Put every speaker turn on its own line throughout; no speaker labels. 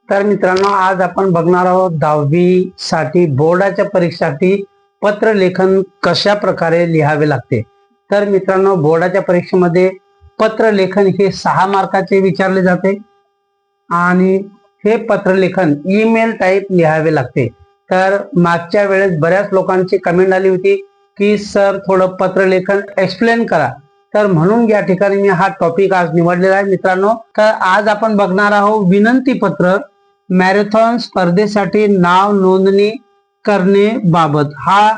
तर मित्रांनो, आज आपण बघणार आहोत 10वी साठी बोर्डाच्या परीक्षेसाठी पत्रलेखन कशा प्रकारे लिहावे लागते। तर मित्रांनो, बोर्डाच्या परीक्षेमध्ये पत्रलेखन हे 6 मार्काचे विचारले जाते आणि हे पत्रलेखन ईमेल टाइप लिहावे लागते। तर मागच्या वेळेस बऱ्याच लोकांची कमेंट आली होती की सर थोडं पत्रलेखन एक्सप्लेन करा, तर म्हणून या ठिकाणी मी हा टॉपिक आज निवडलेला आहे मित्रांनो। तर आज आपण बघणार आहोत विनंती पत्र मॅरेथॉन स्पर्धेसाठी नाव नोंदणी करणे बाबत हा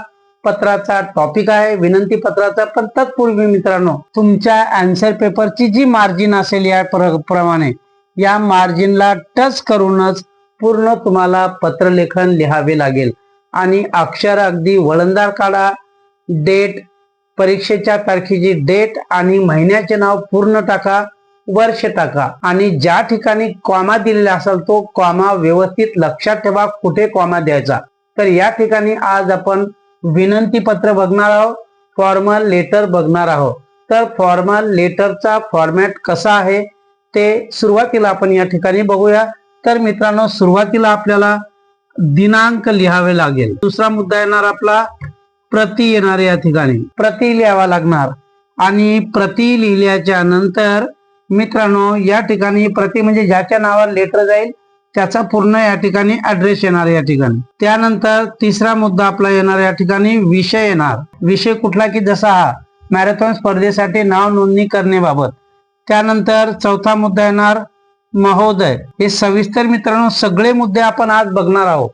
पत्राचा टॉपिक आहे, विनंती पत्राचा। पण तत्पूर्वी मित्रांनो, तुमच्या आन्सर पेपरची जी मार्जिन असेल या प्रमाणे या मार्जिनला टच करूनच पूर्ण तुम्हाला पत्रलेखन लिहावे लागेल आणि अक्षर अगदी वळणदार काढा, डेट, परीक्षेच्या तारखेची डेट आणि महिन्याचे नाव पूर्ण टाका, वर्ष टाका आणि ज्या ठिकाणी कॉमा दिलेला असेल तो कॉमा व्यवस्थित लक्षात ठेवा, कुठे कॉमा द्यायचा। तर या ठिकाणी आज आपण विनंती पत्र बघणार आहोत, फॉर्मल लेटर बघणार आहोत। तर फॉर्मल लेटरचा फॉर्मॅट कसा आहे ते सुरुवातीला आपण या ठिकाणी बघूया। तर मित्रांनो, सुरुवातीला आपल्याला दिनांक लिहावे लागेल। दुसरा मुद्दा येणार आपला प्रति येणार, या ठिकाणी प्रति लिहावा लागणार आणि प्रति लिहिल्याच्या नंतर मित्रांनो या ठिकाणी प्रति म्हणजे ज्याच्या नावावर लेटर जाईल त्याचा पूर्ण या ठिकाणी ऍड्रेस येणार या ठिकाणी। त्यानंतर तिसरा मुद्दा आपला येणार या ठिकाणी विषय येणार, विषय कुठला की जसा हा मॅरेथॉन स्पर्धेसाठी नाव नोंदणी करण्याबाबत। त्यानंतर चौथा मुद्दा येणार महोदय। हे सविस्तर मित्रांनो सगळे मुद्दे आपण आज बघणार आहोत।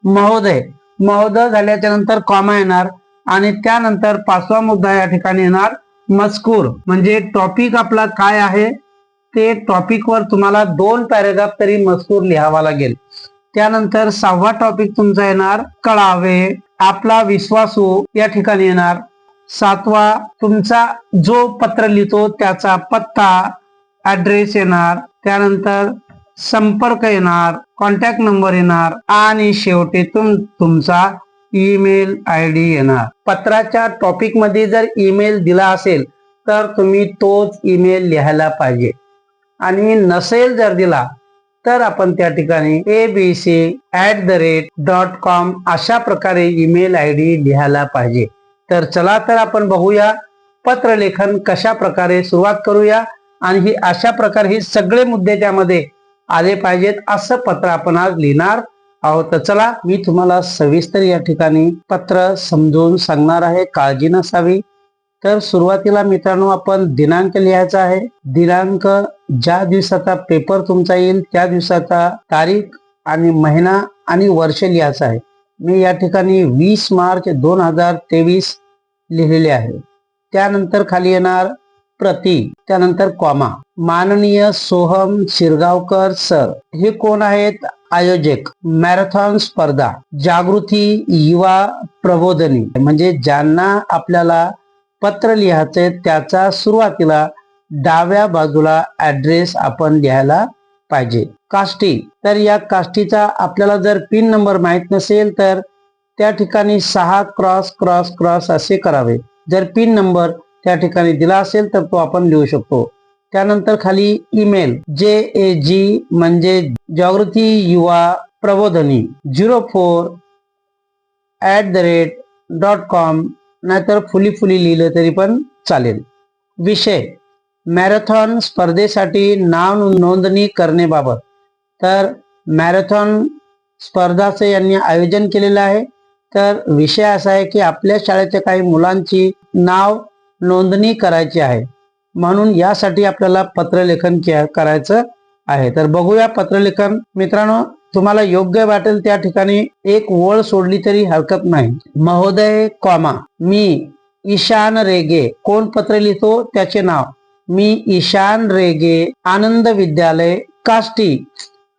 महोदय, महोदय झाल्याच्या नंतर कॉमा येणार आणि त्यानंतर पाचवा मुद्दा या ठिकाणी येणार मजकूर, म्हणजे टॉपिक आपला काय आहे ते टॉपिक वर तुम्हाला 2 पॅरेग्राफ तरी मजकूर लिहावा लागेल। त्यानंतर 6वा टॉपिक तुमचा येणार कळावे, आपला विश्वासू या ठिकाणी येणार। 7वा तुमचा जो पत्र लिहितो त्याचा पत्ता, ऍड्रेस येणार। त्यानंतर संपर्क येणार, कॉन्टॅक्ट नंबर येणार आणि शेवटी तुमचा ईमेल आयडी येणार। पत्राच्या टॉपिक मध्ये जर ईमेल दिला असेल तर तुम्ही तोच ईमेल लिहायला पाहिजे आणि नसेल जर दिला तर आपण त्या ठिकाणी abc@.com अशा प्रकारे ईमेल आयडी लिहायला पाहिजे। तर चला तर आपण बघूया पत्रलेखन कशा प्रकारे सुरुवात करूया आणि ही अशा प्रकारे हे सगळे मुद्दे त्यामध्ये आले पाहिजेत असं पत्र आपण आज लिहिणार आहोत। तर चला मी तुम्हाला सविस्तर या ठिकाणी पत्र समजून सांगणार आहे, काळजी नसावी। तर सुरुवातीला मित्रांनो आपण दिनांक लिहायचा आहे। दिनांक ज्या दिवसाचा पेपर तुमचा येईल त्या दिवसाचा तारीख आणि महिना आणि वर्ष लिहायचं आहे। मी या ठिकाणी 20 मार्च 2023 लिहिलेले आहे। त्यानंतर खाली येणार प्रति, त्यानंतर कॉमा। माननीय सोहम शिरगावकर सर, हे कोण आहेत? आयोजक, मॅरेथॉन स्पर्धा जागृती युवा प्रबोधनी, म्हणजे ज्यांना आपल्याला पत्र लिहायचे त्याचा सुरुवातीला डाव्या बाजूला ऍड्रेस आपण लिहायला पाहिजे। काष्टी, तर या काष्टीचा आपल्याला जर पिन नंबर माहित नसेल तर त्या ठिकाणी 6 क्रॉस क्रॉस क्रॉस असे करावे। जर पिन नंबर त्या ठिकाणी दिला असेल तर तो आपण लिहू शकतो। त्यानंतर खाली ईमेल JAG म्हणजे जागृती युवा प्रबोधनी 04@.com, नाहीतर फुली लिहिलं तरी पण चालेल। विषय मॅरेथॉन स्पर्धेसाठी नाव नोंदणी करण्याबाबत। तर मॅरेथॉन स्पर्धाचे यांनी आयोजन केलेलं आहे। तर विषय असा आहे की आपल्या शाळेच्या काही मुलांची नाव नोंदणी करायची आहे, म्हणून यासाठी आपल्याला पत्रलेखन करायचं आहे। तर बघूया पत्रलेखन। मित्रांनो, तुम्हाला योग्य वाटेल त्या ठिकाणी एक ओळ सोडली तरी हरकत नाही। महोदय कॉमा, मी ईशान रेगे, कोण पत्र लिहितो त्याचे नाव, मी ईशान रेगे आनंद विद्यालय काष्टी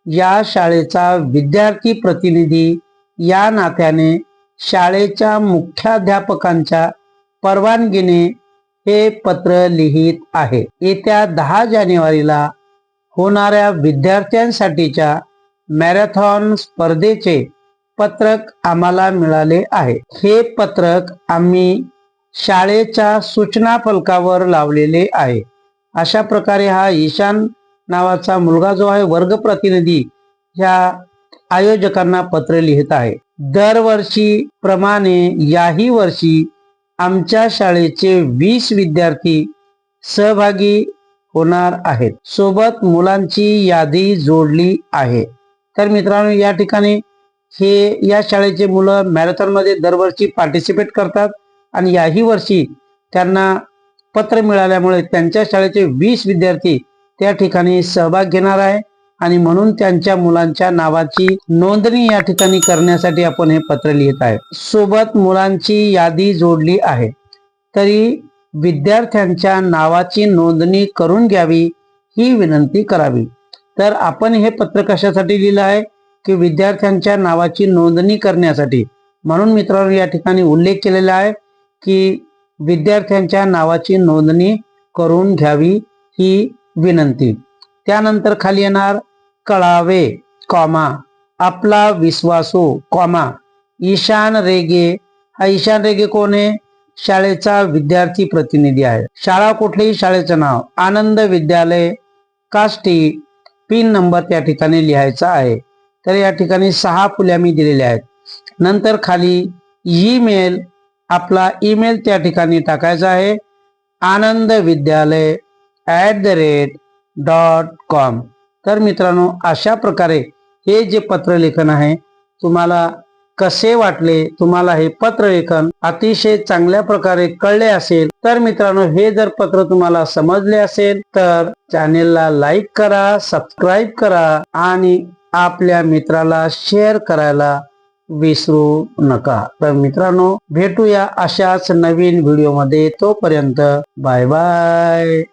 या शाळेचा विद्यार्थी प्रतिनिधी या नात्याने शाळेच्या मुख्याध्यापकांच्या परवानगीने हे पत्र लिहित आहे। येत्या 10 जानेवारीला होणाऱ्या विद्यार्थ्यांसाठीच्या मॅरेथॉन स्पर्धेचे पत्रक आम्हाला मिळाले आहे। हे पत्रक आम्ही शाळेच्या सूचना फलकावर लावलेले आहे। अशा प्रकारे हा ईशान नावाचा मुलगा जो आहे वर्ग प्रतिनिधी ह्या आयोजकांना पत्र लिहित आहे. दरवर्षी प्रमाणे याही वर्षी आमच्या शाळेचे 20 विद्यार्थी सहभागी होणार आहेत. सोबत मुलांची यादी जोडली आहे. तर मित्रांनो, या ठिकाणी या शाळेचे मुलं मॅरेथॉन मध्ये दरवर्षी पार्टिसिपेट करतात आणि याही वर्षी त्यांना पत्र मिळाल्यामुळे त्यांच्या शाळेचे 20 विद्यार्थी त्या ठिकाणी सहभाग घेणार आहे आणि म्हणून त्यांच्या मुलांच्या नावाची नोंदणी या ठिकाणी करण्यासाठी आपण हे पत्र लिहित आहे. सोबत मुलांची यादी जोडली आहे, तरी विद्यार्थ्यांच्या नावाची नोंदणी करून घ्यावी ही विनंती करावी. तर आपण हे पत्र कशासाठी लिहिलं आहे की विद्यार्थ्यांच्या नावाची नोंदणी करण्यासाठी. म्हणून मित्रांनो, या ठिकाणी उल्लेख केलेला आहे की विद्यार्थ्यांच्या नावाची नोंदणी करून घ्यावी ही विनंती. त्यानंतर खाली येणार कळावे, कॉमा आपला विश्वासू, कॉमा ईशान रेगे. हा ईशान रेगे कोण आहे? शाळेचा विद्यार्थी प्रतिनिधी आहे. शाळा कुठलीही, शाळेचं नाव आनंद विद्यालय काष्टी, पिन नंबर त्या ठिकाणी लिहायचा आहे. तर या ठिकाणी 6 फुल्या मी दिलेल्या आहेत. नंतर खाली ईमेल, आपला ईमेल त्या ठिकाणी टाकायचा आहे anandvidyalay@.com. तर मित्रांनो, अशा प्रकारे हे जे पत्रलेखन आहे तुम्हाला कसे वाटले? तुम्हाला हे पत्रलेखन अतिशय चांगल्या प्रकारे कळले असेल तर मित्रांनो, हे जर पत्र तुम्हाला समजले असेल तर चॅनेलला लाईक करा, सबस्क्राईब करा आणि आपल्या मित्राला शेअर करायला विसरू नका. तर मित्रांनो, भेटूया अशाच नवीन व्हिडिओ मध्ये. तोपर्यंत बाय बाय.